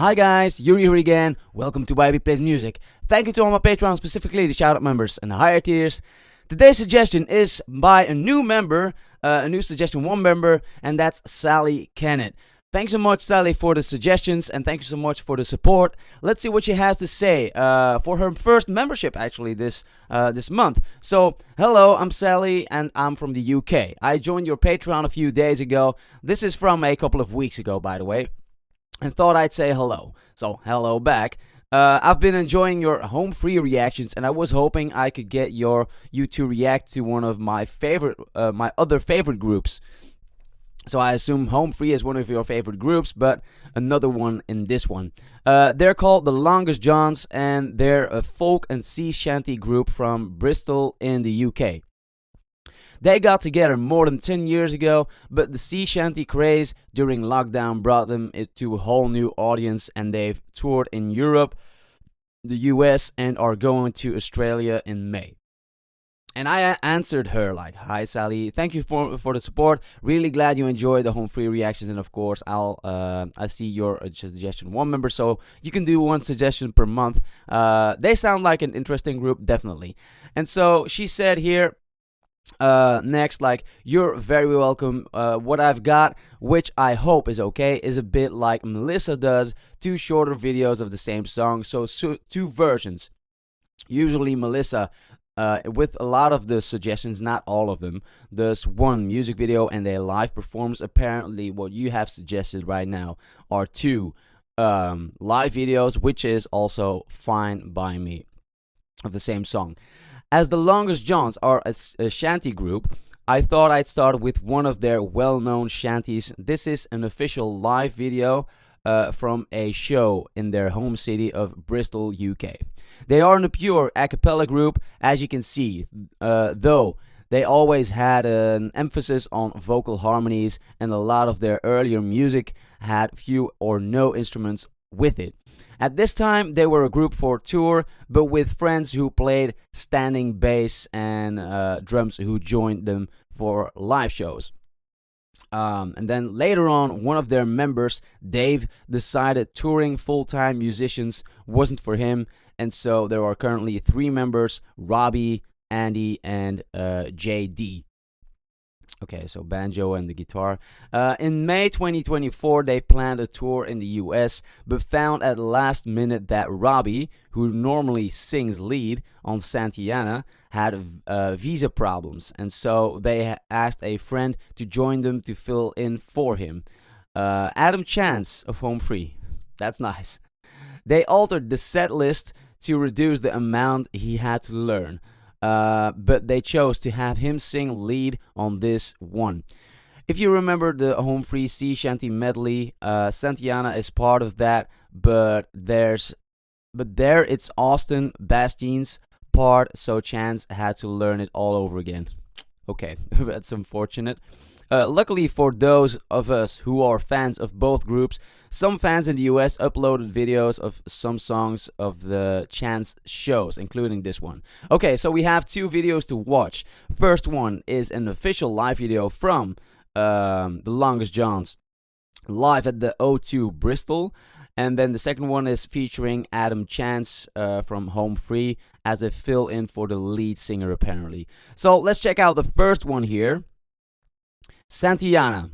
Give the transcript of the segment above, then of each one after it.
Hi guys, Yuri here again. Welcome to YB Plays Music. Thank you to all my Patreon, specifically the shoutout members and the higher tiers. Today's suggestion is by a new member, a new suggestion one member, and that's Sally Kennett. Thanks so much, Sally, for the suggestions, and thank you so much for the support. Let's see what she has to say for her first membership, actually, this month. So, hello, I'm Sally, and I'm from the UK. I joined your Patreon a few days ago. This is from a couple of weeks ago, by the way, and thought I'd say hello. So, hello back. I've been enjoying your home free reactions, and I was hoping I could get you to react to one of my other favorite groups. So I assume Home Free is one of your favorite groups, but another one in this one. They're called The Longest Johns, and they're a folk and sea shanty group from Bristol in the UK. They got together more than 10 years ago, but the sea shanty craze during lockdown brought them to a whole new audience, and they've toured in Europe, the US, and are going to Australia in May. And I answered her like, "Hi Sally, thank you for the support. Really glad you enjoy the home free reactions, and of course I see your suggestion one member, so you can do one suggestion per month. They sound like an interesting group, definitely." And so she said here, next, like, "You're very welcome. What I've got, which I hope is okay, is a bit like Melissa does, two shorter videos of the same song, so two versions. Usually Melissa, with a lot of the suggestions, not all of them, does one music video and a live performance. Apparently what you have suggested right now are two live videos, which is also fine by me, of the same song. As The Longest Johns are a shanty group, I thought I'd start with one of their well-known shanties. This is an official live video from a show in their home city of Bristol, UK. They are in a pure a cappella group, as you can see, though they always had an emphasis on vocal harmonies, and a lot of their earlier music had few or no instruments with it. At this time, they were a group for tour, but with friends who played standing bass and drums who joined them for live shows. And then later on, one of their members, Dave, decided touring full-time musicians wasn't for him, and so there are currently three members: Robbie, Andy, and JD. Okay, so banjo and the guitar. In May 2024, they planned a tour in the US, but found at the last minute that Robbie, who normally sings lead on Santiana, had visa problems, and so they asked a friend to join them to fill in for him. Adam Chance of Home Free. That's nice. They altered the set list to reduce the amount he had to learn. But they chose to have him sing lead on this one. If you remember the Home Free Sea Shanty medley, Santiana is part of that, but there it's Austin Bastien's part, so Chance had to learn it all over again. Okay, that's unfortunate. Luckily for those of us who are fans of both groups, some fans in the US uploaded videos of some songs of the Chance shows, including this one. Okay, so we have two videos to watch. First one is an official live video from The Longest Johns, live at the O2 Bristol. And then the second one is featuring Adam Chance from Home Free as a fill-in for the lead singer, apparently. So let's check out the first one here. Santiana.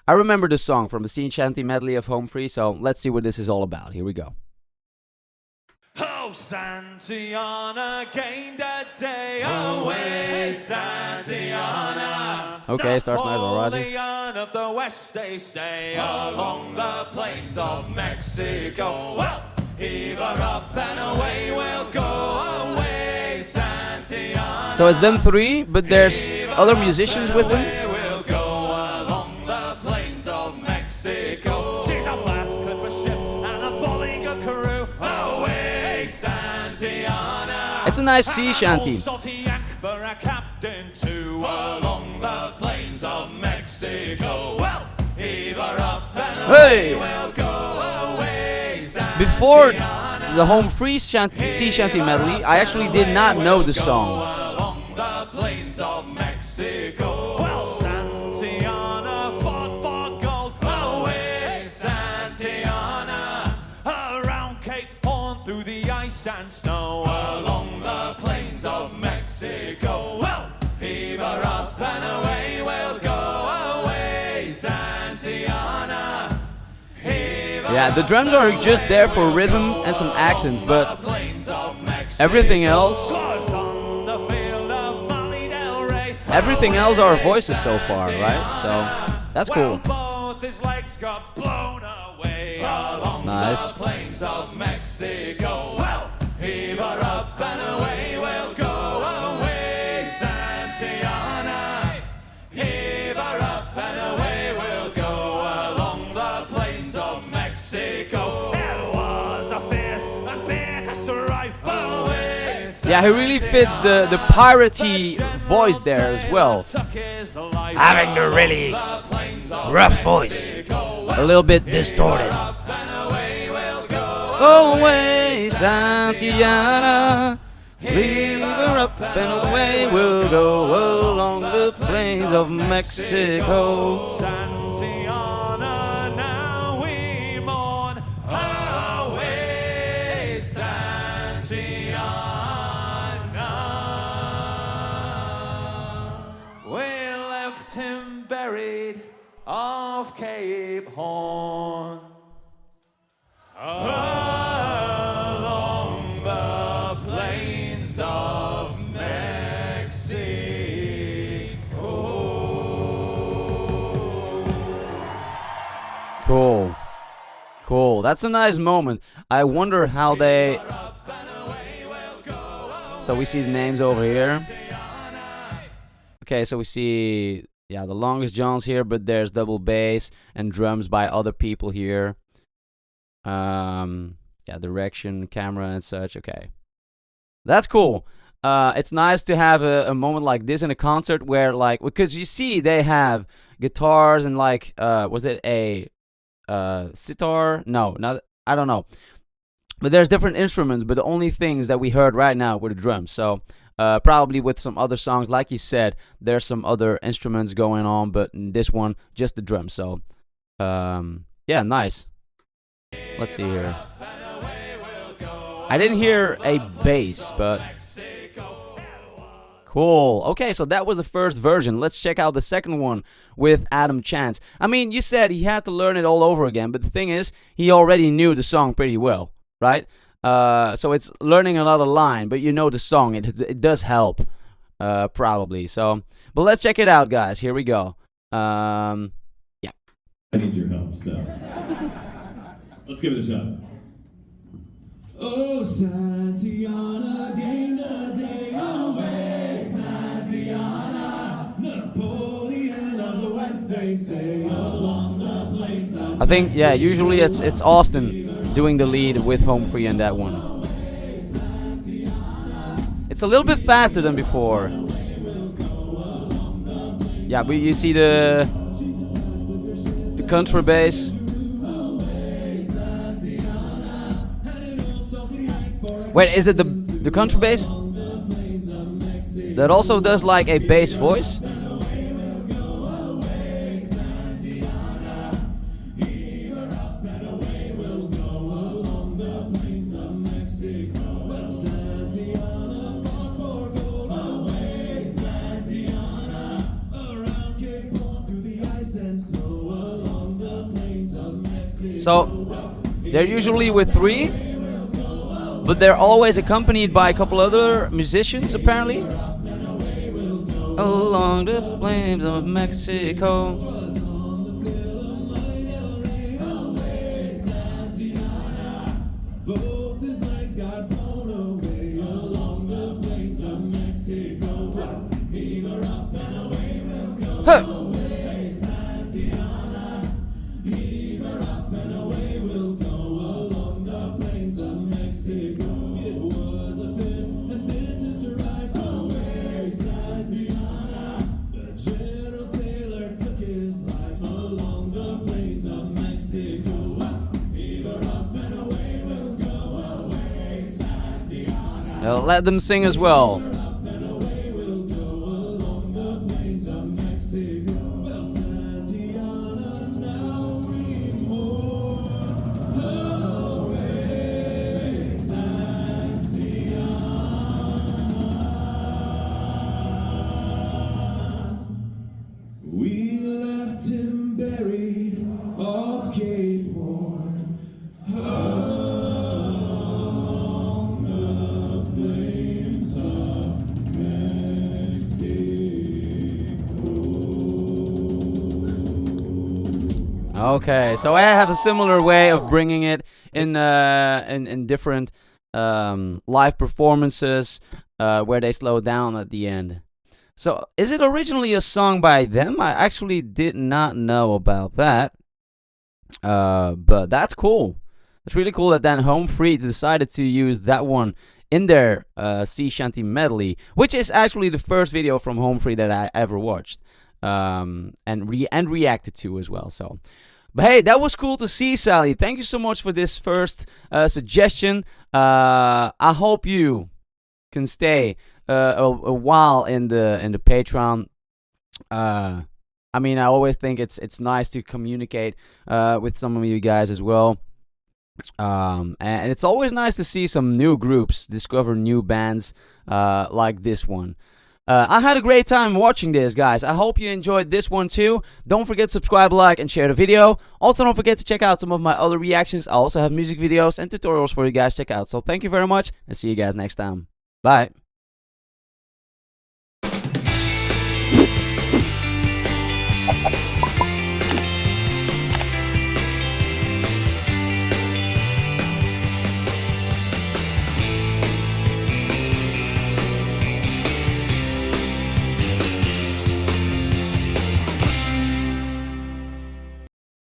I remember the song from the Sea Shanty medley of Home Free, so let's see what this is all about. Here we go. Oh, Santiana gained a day away, Santiana. Okay, starts nice already. Of the West, they say, along the plains of Mexico. Well, heave her up and away we'll go, away, Santiana. So it's them three, but there's other musicians with them. It's a nice sea shanty. For a captain to along the plains of Mexico. Well, heave her up and away we'll go, away, Santiana. Before the Home Free Sea Shanty medley, I actually did not know the song. Along the plains of Mexico. Well, Santiana fought for gold. Away, Santiana. through the ice and snow, along the plains of Mexico. Well, heave her up and away we'll go, away, Santiana. Yeah, the drums are just there for rhythm and some accents, but everything else are voices so far, right? So that's cool. Nice. Plains of Mexico. Well, heave her up and away we'll go, away, Santiana. Heave her up and away we'll go, along the plains of Mexico. It was a fierce and bitter strife. Yeah, he really fits the piratey voice there as well. Having the really rough voice, a little bit distorted. Away, Santiana, leave her up and away we'll go, along the plains of Mexico. Santiana, now we mourn, away, Santiana. We left him buried off Cape Horn, along the plains of Mexico. Cool. Cool. That's a nice moment. I wonder how they... So we see the names over here. Okay, so we see... Yeah, the longest John's here, but there's double bass and drums by other people here. Yeah, direction, camera and such. Okay, that's cool. It's nice to have a moment like this in a concert where, like, because you see they have guitars and like, was it a sitar? No, not, I don't know. But there's different instruments, but the only things that we heard right now were the drums. So probably with some other songs, like you said, there's some other instruments going on, but in this one, just the drums. So yeah, nice. Let's see here. I didn't hear a bass, but cool. Okay, so that was the first version. Let's check out the second one with Adam Chance. I mean, you said he had to learn it all over again, but the thing is, he already knew the song pretty well, right? So it's learning another line, but you know the song. It does help, probably. So, but let's check it out, guys. Here we go. Yeah. I need your help, so let's give it a shot. Oh, Santiana, gained a day away, Santiana, Napoleon of the West, they say, along the plains of I think, yeah, usually it's Austin doing the lead with Home Free in that one. It's a little bit faster than before. Yeah, but you see the contrabass. Wait, is it the contrabass? That also does like a bass voice? So, they're usually with three, but they're always accompanied by a couple other musicians, apparently. Along the plains of Mexico. Huh. Let them sing as well. Okay, so I have a similar way of bringing it in different live performances where they slow down at the end. So, is it originally a song by them? I actually did not know about that. But that's cool. It's really cool that then Home Free decided to use that one in their Sea Shanty medley, which is actually the first video from Home Free that I ever watched, and reacted to as well. So, but hey, that was cool to see, Sally. Thank you so much for this first suggestion. I hope you can stay a while in the Patreon. I mean, I always think it's nice to communicate with some of you guys as well. And it's always nice to see some new groups, discover new bands like this one. I had a great time watching this, guys. I hope you enjoyed this one too. Don't forget to subscribe, like, and share the video. Also, don't forget to check out some of my other reactions. I also have music videos and tutorials for you guys to check out. So thank you very much, and see you guys next time. Bye.